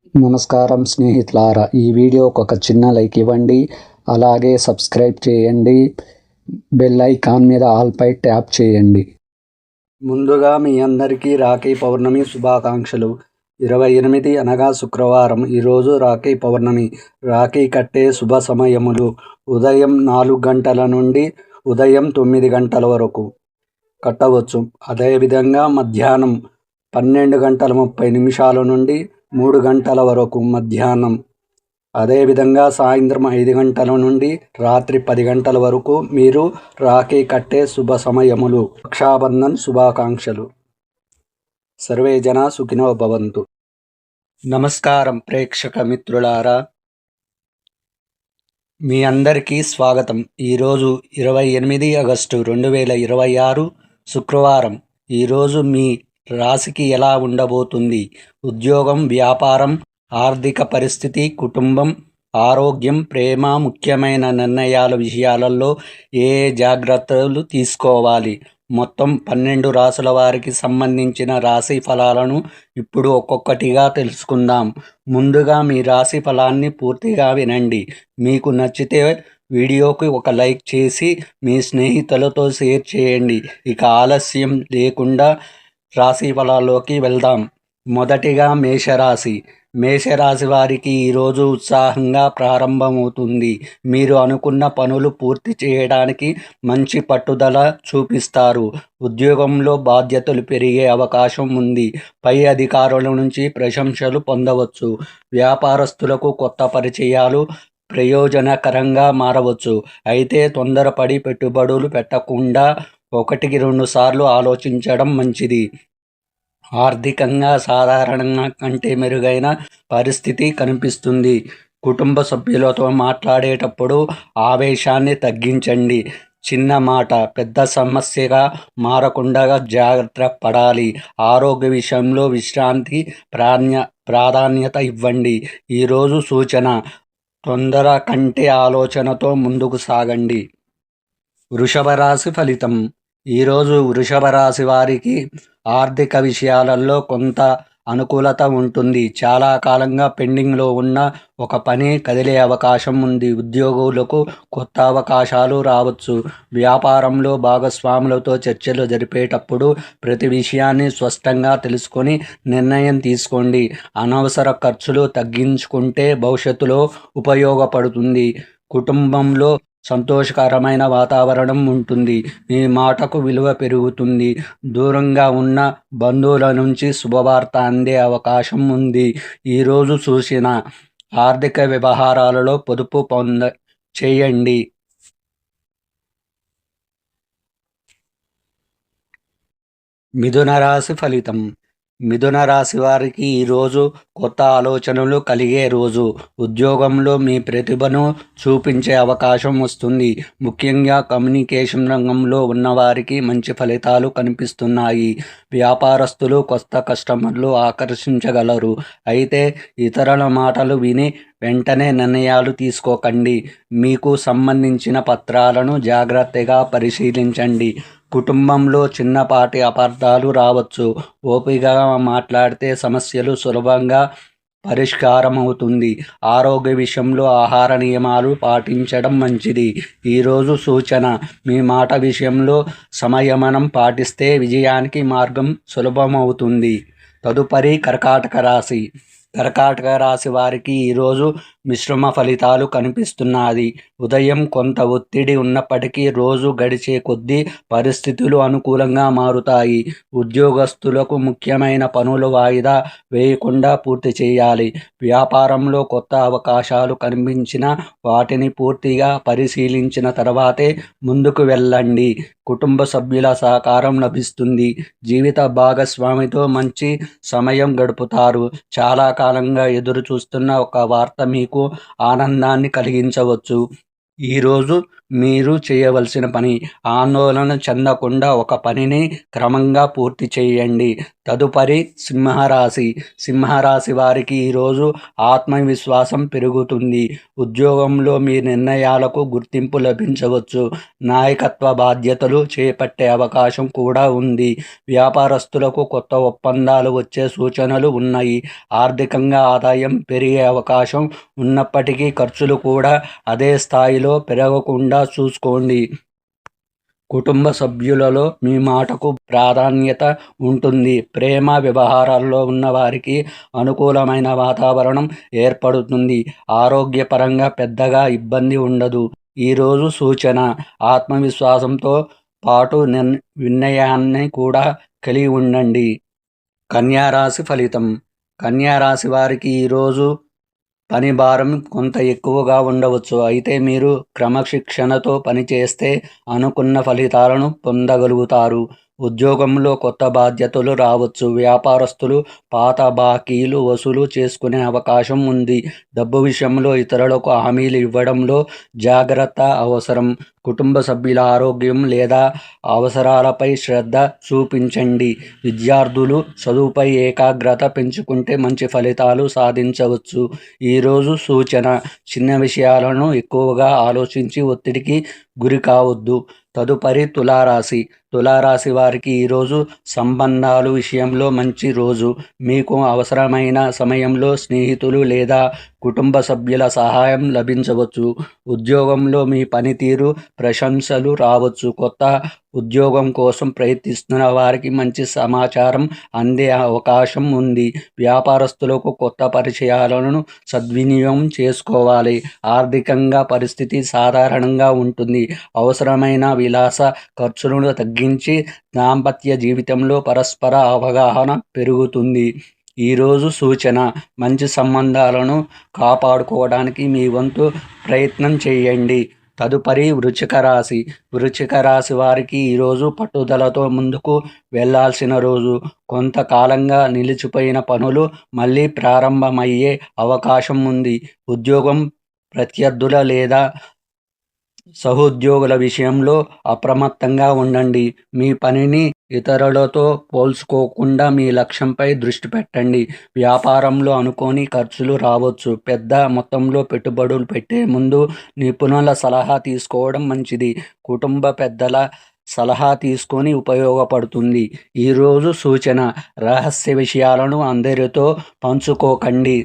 నమస్కారం స్నేహితులారా, ఈ వీడియోకి ఒక చిన్న లైక్ ఇవ్వండి. అలాగే సబ్స్క్రైబ్ చేయండి. బెల్ ఐకాన్ మీద ఆల్పై ట్యాప్ చేయండి. ముందుగా మీ అందరికీ రాఖీ పౌర్ణమి శుభాకాంక్షలు. 28 అనగా శుక్రవారం. ఈరోజు రాఖీ పౌర్ణమి. రాఖీ కట్టే శుభ సమయములు ఉదయం 4 గంటల నుండి ఉదయం 9 గంటల వరకు కట్టవచ్చు. అదేవిధంగా మధ్యాహ్నం 12:30 నుండి 3 గంటల వరకు మధ్యాహ్నం. అదేవిధంగా సాయంత్రం 5 గంటల నుండి రాత్రి 10 గంటల వరకు మీరు రాఖీ కట్టే శుభ సమయములు. రక్షాబంధన్ శుభాకాంక్షలు. సర్వే జనా సుఖినో భవంతు. నమస్కారం ప్రేక్షక మిత్రులారా, మీ అందరికీ స్వాగతం. ఈరోజు 28 ఆగస్టు 2026 శుక్రవారం. ఈరోజు మీ రాశికి ఎలా ఉండబోతుంది? ఉద్యోగం, వ్యాపారం, ఆర్థిక పరిస్థితి, కుటుంబం, ఆరోగ్యం, ప్రేమ, ముఖ్యమైన నిర్ణయాల విషయాలలో ఏ జాగ్రత్తలు తీసుకోవాలి? మొత్తం 12 రాశుల వారికి సంబంధించిన రాశి ఫలాలను ఇప్పుడు ఒక్కొక్కటిగా తెలుసుకుందాం. ముందుగా మీ రాశి ఫలాన్ని పూర్తిగా వినండి. మీకు నచ్చితే వీడియోకి ఒక లైక్ చేసి మీ స్నేహితులతో షేర్ చేయండి. ఇక ఆలస్యం లేకుండా రాశి ఫలాల్లోకి వెళ్దాం. మొదటిగా మేషరాశి. మేషరాశి వారికి ఈరోజు ఉత్సాహంగా ప్రారంభమవుతుంది. మీరు అనుకున్న పనులు పూర్తి చేయడానికి మంచి పట్టుదల చూపిస్తారు. ఉద్యోగంలో బాధ్యతలు పెరిగే అవకాశం ఉంది. పై అధికారుల నుంచి ప్రశంసలు పొందవచ్చు. వ్యాపారస్తులకు కొత్త పరిచయాలు ప్రయోజనకరంగా మారవచ్చు. అయితే తొందరపడి పెట్టుబడులు పెట్టకుండా 1-2 సార్లు ఆలోచించడం మంచిది. ఆర్థికంగా సాధారణంగా కంటే మెరుగైన పరిస్థితి కనిపిస్తుంది. కుటుంబ సభ్యులతో మాట్లాడేటప్పుడు ఆవేశాన్ని తగ్గించండి. చిన్న మాట పెద్ద సమస్యగా మారకుండా జాగ్రత్త పడాలి. ఆరోగ్య విషయంలో విశ్రాంతి ప్రాధాన్యత ఇవ్వండి. ఈరోజు సూచన: తొందర కంటే ఆలోచనతో ముందుకు సాగండి. వృషభ రాశి ఫలితం. ఈరోజు వృషభ రాశి వారికి ఆర్థిక విషయాలలో కొంత అనుకూలత ఉంటుంది. చాలా కాలంగా పెండింగ్లో ఉన్న ఒక పని కదిలే అవకాశం ఉంది. ఉద్యోగులకు కొత్త అవకాశాలు రావచ్చు. వ్యాపారంలో భాగస్వాములతో చర్చలు జరిపేటప్పుడు ప్రతి విషయాన్ని స్పష్టంగా తెలుసుకొని నిర్ణయం తీసుకోండి. అనవసర ఖర్చులు తగ్గించుకుంటే భవిష్యత్తులో ఉపయోగపడుతుంది. కుటుంబంలో సంతోషకరమైన వాతావరణం ఉంటుంది. మీ మాటకు విలువ పెరుగుతుంది. దూరంగా ఉన్న బంధువుల నుంచి శుభవార్త అందే అవకాశం ఉంది. ఈరోజు సూచన: ఆర్థిక వ్యవహారాలలో పొదుపు చేయండి. మిథున రాశి ఫలితం. మిథున రాశి వారికి ఈరోజు కొత్త ఆలోచనలు కలిగే రోజు. ఉద్యోగంలో మీ ప్రతిభను చూపించే అవకాశం వస్తుంది. ముఖ్యంగా కమ్యూనికేషన్ రంగంలో ఉన్నవారికి మంచి ఫలితాలు కనిపిస్తున్నాయి. వ్యాపారస్తులు కొత్త కస్టమర్లు ఆకర్షించగలరు. అయితే ఇతరుల మాటలు విని వెంటనే నిర్ణయాలు తీసుకోకండి. మీకు సంబంధించిన పత్రాలను జాగ్రత్తగా పరిశీలించండి. కుటుంబంలో చిన్నపాటి అపార్థాలు రావచ్చు. ఓపికగా మాట్లాడితే సమస్యలు సులభంగా పరిష్కారం అవుతుంది. ఆరోగ్య విషయంలో ఆహార నియమాలు పాటించడం మంచిది. ఈరోజు సూచన: మీ మాట విషయంలో సంయమనం పాటిస్తే విజయానికి మార్గం సులభమవుతుంది. తదుపరి కర్కాటక రాశి. కర్కాటక రాశి వారికి ఈరోజు మిశ్రమ ఫలితాలు కనిపిస్తున్నాయి. ఉదయం కొంత ఒత్తిడి ఉన్నప్పటికీ రోజు గడిచే కొద్దీ పరిస్థితులు అనుకూలంగా మారుతాయి. ఉద్యోగస్తులకు ముఖ్యమైన పనులు వాయిదా వేయకుండా పూర్తి చేయాలి. వ్యాపారంలో కొత్త అవకాశాలు కనిపించినా వాటిని పూర్తిగా పరిశీలించిన తర్వాతే ముందుకు వెళ్ళండి. కుటుంబ సభ్యుల సహకారం లభిస్తుంది. జీవిత భాగస్వామితో మంచి సమయం గడుపుతారు. చాలా కాలంగా ఎదురు చూస్తున్న ఒక వార్త మీకు ఆనందాన్ని కలిగించవచ్చు. ఈరోజు మీరు చేయవలసిన పని: ఆందోళన చెందకుండా ఒక పనిని క్రమంగా పూర్తి చేయండి. తదుపరి సింహరాశి. సింహరాశి వారికి ఈరోజు ఆత్మవిశ్వాసం పెరుగుతుంది. ఉద్యోగంలో మీ నిర్ణయాలకు గుర్తింపు లభించవచ్చు. నాయకత్వ బాధ్యతలు చేపట్టే అవకాశం కూడా ఉంది. వ్యాపారస్తులకు కొత్త ఒప్పందాలు వచ్చే సూచనలు ఉన్నాయి. ఆర్థికంగా ఆదాయం పెరిగే అవకాశం ఉన్నప్పటికీ ఖర్చులు కూడా అదే స్థాయిలో పెరగకుండా చూసుకోండి. కుటుంబ సభ్యులలో మీ మాటకు ప్రాధాన్యత ఉంటుంది. ప్రేమ వ్యవహారాల్లో ఉన్నవారికి అనుకూలమైన వాతావరణం ఏర్పడుతుంది. ఆరోగ్యపరంగా పెద్దగా ఇబ్బంది ఉండదు. ఈరోజు సూచన: ఆత్మవిశ్వాసంతో పాటు వినయాన్ని కూడా కలిగి ఉండండి. కన్యా రాశి ఫలితం. కన్యా రాశి వారికి ఈరోజు పని భారం కొంత ఎక్కువగా ఉండవచ్చు. అయితే మీరు క్రమశిక్షణతో పనిచేస్తే అనుకున్న ఫలితాలను పొందగలుగుతారు. ఉద్యోగంలో కొత్త బాధ్యతలు రావచ్చు. వ్యాపారస్తులు పాత బాకీలు వసూలు చేసుకునే అవకాశం ఉంది. డబ్బు విషయంలో ఇతరులకు హామీలు ఇవ్వడంలో జాగ్రత్త అవసరం. కుటుంబ సభ్యుల ఆరోగ్యం లేదా అవసరాలపై శ్రద్ధ చూపించండి. విద్యార్థులు చదువుపై ఏకాగ్రత పెంచుకుంటే మంచి ఫలితాలు సాధించవచ్చు. ఈరోజు సూచన: చిన్న విషయాలను ఎక్కువగా ఆలోచించి ఒత్తిడికి గురి కావద్దు. తదుపరి తులారాశి. తులారాశి వారికి ఈరోజు సంబంధాలు విషయంలో మంచి రోజు. మీకు అవసరమైన సమయంలో స్నేహితులు లేదా కుటుంబ సభ్యుల సహాయం లభించవచ్చు. ఉద్యోగంలో మీ పనితీరు ప్రశంసలు రావచ్చు. కొత్త ఉద్యోగం కోసం ప్రయత్నిస్తున్న వారికి మంచి సమాచారం అందే అవకాశం ఉంది. వ్యాపారస్తులకు కొత్త పరిచయాలను సద్వినియోగం చేసుకోవాలి. ఆర్థికంగా పరిస్థితి సాధారణంగా ఉంటుంది. అవసరమైన విలాస ఖర్చులను తగ్గించి దాంపత్య జీవితంలో పరస్పర అవగాహన పెరుగుతుంది. ఈరోజు సూచన: మంచి సంబంధాలను కాపాడుకోవడానికి మీ వంతు ప్రయత్నం చేయండి. తదుపరి వృశ్చిక రాశి. వృశ్చిక రాశి వారికి ఈరోజు పట్టుదలతో ముందుకు వెళ్లాల్సిన రోజు. కొంతకాలంగా నిలిచిపోయిన పనులు మళ్ళీ ప్రారంభమయ్యే అవకాశం ఉంది. ఉద్యోగం ప్రత్యర్థుల లేదా సహోద్యోగుల విషయంలో అప్రమత్తంగా ఉండండి. మీ పనిని ఇతరులతో పోల్చుకోకుండా మీ లక్ష్యంపై దృష్టి పెట్టండి. వ్యాపారంలో అనుకోని ఖర్చులు రావచ్చు. పెద్ద మొత్తంలో పెట్టుబడులు పెట్టే ముందు నిపుణుల సలహా తీసుకోవడం మంచిది. కుటుంబ పెద్దల సలహా తీసుకొని ఉపయోగపడుతుంది. ఈరోజు సూచన: రహస్య విషయాలను అందరితో పంచుకోకండి.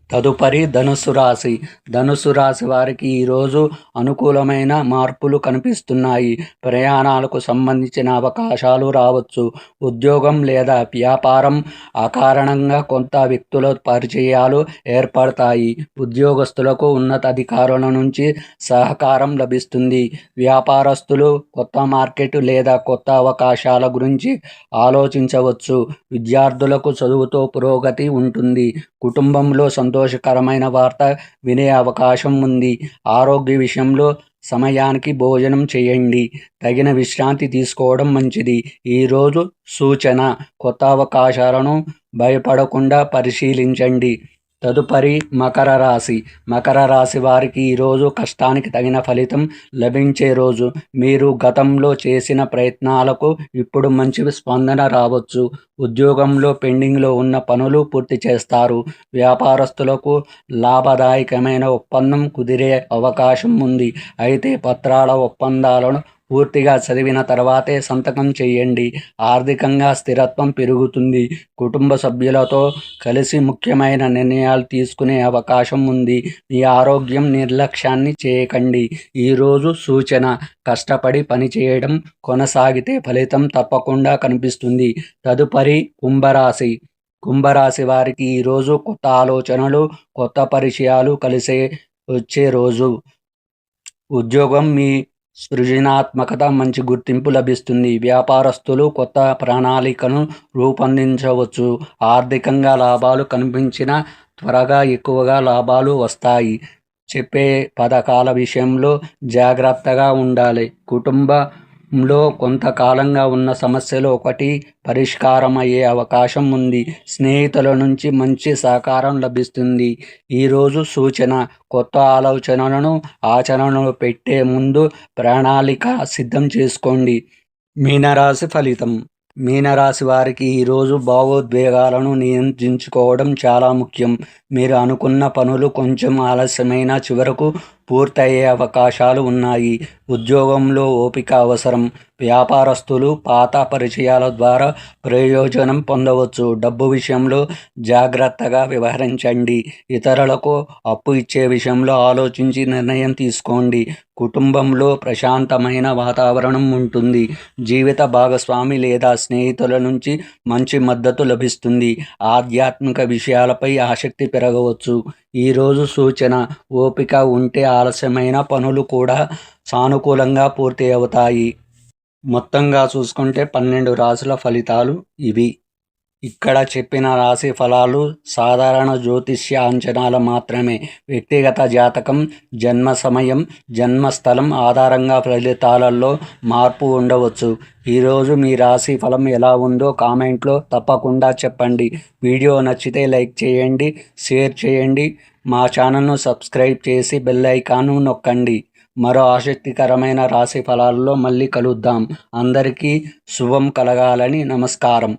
తదుపరి ధనుస్సు రాశి. ధనుస్సు రాశి వారికి ఈరోజు అనుకూలమైన మార్పులు కనిపిస్తున్నాయి. ప్రయాణాలకు సంబంధించిన అవకాశాలు రావచ్చు. ఉద్యోగం లేదా వ్యాపారం అకారణంగా కొంత వ్యక్తుల పరిచయాలు ఏర్పడతాయి. ఉద్యోగస్తులకు ఉన్నతాధికారుల నుంచి సహకారం లభిస్తుంది. వ్యాపారస్తులు కొత్త మార్కెట్ లేదా కొత్త అవకాశాల గురించి ఆలోచించవచ్చు. విద్యార్థులకు చదువుతో పురోగతి ఉంటుంది. కుటుంబంలో సంతోషకరమైన వార్త వినే అవకాశం ఉంది. ఆరోగ్య విషయంలో సమయానికి భోజనం చేయండి. తగిన విశ్రాంతి తీసుకోవడం మంచిది. ఈరోజు సూచన: కొత్త అవకాశాలను భయపడకుండా పరిశీలించండి. తదుపరి మకర రాశి. మకర రాశి వారికి ఈరోజు కష్టానికి తగిన ఫలితం లభించే రోజు. మీరు గతంలో చేసిన ప్రయత్నాలకు ఇప్పుడు మంచి స్పందన రావచ్చు. ఉద్యోగంలో పెండింగ్లో ఉన్న పనులు పూర్తి చేస్తారు. వ్యాపారస్తులకు లాభదాయకమైన ఒప్పందం కుదిరే అవకాశం ఉంది. అయితే పత్రాల ఒప్పందాలను పూర్తిగా చదివిన తర్వాతే సంతకం చేయండి. ఆర్థికంగా స్థిరత్వం పెరుగుతుంది. కుటుంబ సభ్యులతో కలిసి ముఖ్యమైన నిర్ణయాలు తీసుకునే అవకాశం ఉంది. మీ ఆరోగ్యం నిర్లక్ష్యాన్ని చేయకండి. ఈరోజు సూచన: కష్టపడి పనిచేయడం కొనసాగితే ఫలితం తప్పకుండా కనిపిస్తుంది. తదుపరి కుంభరాశి. కుంభరాశి వారికి ఈరోజు కొత్త ఆలోచనలు, కొత్త పరిచయాలు కలిసే వచ్చే రోజు. ఉద్యోగం మీ సృజనాత్మకత మంచి గుర్తింపు లభిస్తుంది. వ్యాపారస్తులు కొత్త ప్రణాళికను రూపొందించవచ్చు. ఆర్థికంగా లాభాలు కనిపించిన త్వరగా ఎక్కువగా లాభాలు వస్తాయి. చెప్పే పథకాల విషయంలో జాగ్రత్తగా ఉండాలి. కుటుంబంలో కొంతకాలంగా ఉన్న సమస్యలు ఒకటి పరిష్కారం అయ్యే అవకాశం ఉంది. స్నేహితుల నుంచి మంచి సహకారం లభిస్తుంది. ఈరోజు సూచన: కొత్త ఆలోచనలను ఆచరణలో పెట్టే ముందు ప్రణాళిక సిద్ధం చేసుకోండి. మీనరాశి ఫలితం. మీనరాశి వారికి ఈరోజు భావోద్వేగాలను నియంత్రించుకోవడం చాలా ముఖ్యం. మీరు అనుకున్న పనులు కొంచెం ఆలస్యమైన చివరకు పూర్తయ్యే అవకాశాలు ఉన్నాయి. ఉద్యోగంలో ఓపిక అవసరం. వ్యాపారస్తులు పాత పరిచయాల ద్వారా ప్రయోజనం పొందవచ్చు. డబ్బు విషయంలో జాగ్రత్తగా వ్యవహరించండి. ఇతరులకు అప్పు ఇచ్చే విషయంలో ఆలోచించి నిర్ణయం తీసుకోండి. కుటుంబంలో ప్రశాంతమైన వాతావరణం ఉంటుంది. జీవిత భాగస్వామి లేదా స్నేహితుల నుంచి మంచి మద్దతు లభిస్తుంది. ఆధ్యాత్మిక విషయాలపై ఆసక్తి పెరగవచ్చు. ఈరోజు సూచన: ఓపిక ఉంటే ఆలస్యమైన పనులు కూడా సానుకూలంగా పూర్తి అవుతాయి. మొత్తంగా చూసుకుంటే 12 రాశుల ఫలితాలు ఇవి. ఇక్కడ చెప్పిన రాశి ఫలాలు సాధారణ జ్యోతిష్య అంచనాలు మాత్రమే. వ్యక్తిగత జాతకం, జన్మ సమయం, జన్మస్థలం ఆధారంగా ఫలితాలలో మార్పు ఉండవచ్చు. ఈరోజు మీ రాశి ఫలం ఎలా ఉందో కామెంట్లో తప్పకుండా చెప్పండి. వీడియో నచ్చితే లైక్ చేయండి, షేర్ చేయండి. మా ఛానల్ను సబ్స్క్రైబ్ చేసి బెల్ ఐకాన్ను నొక్కండి. మరో ఆసక్తికరమైన రాశి ఫలాల్లో మళ్ళీ కలుద్దాం. అందరికీ శుభం కలగాలని. నమస్కారం.